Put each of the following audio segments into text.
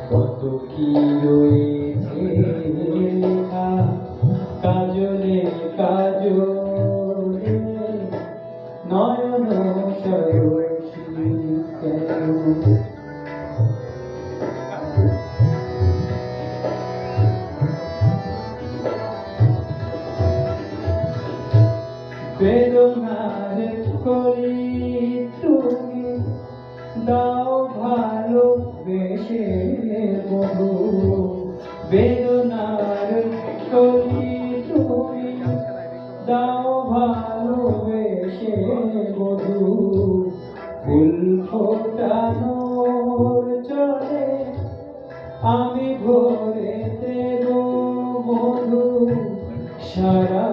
কত কি রয়েছে লেখা কাজলে কাজলে নয়ন সরসী কেন বেদনার কলি তুমি দাও ভালোবেসে বধু বেদনার কলি তুমি দাও ভালোবেসে বধু ফুল ফোটানোর চলে আমি ভরে দেব মধু সারা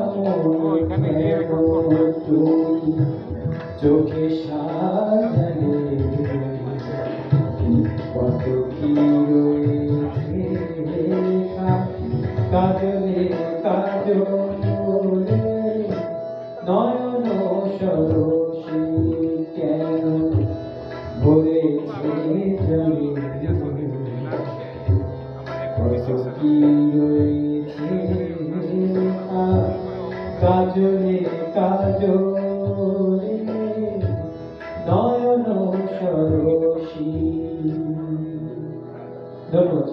তুমি চোখে সাজালে কত কি রয়েছে লেখা কাজলে কাজলে নয়ন সরসী কেন ভরেছে জলে কত কি রয়েছে লেখা কাজলে কাজলে নয়ন সরসী। ধন্যবাদ।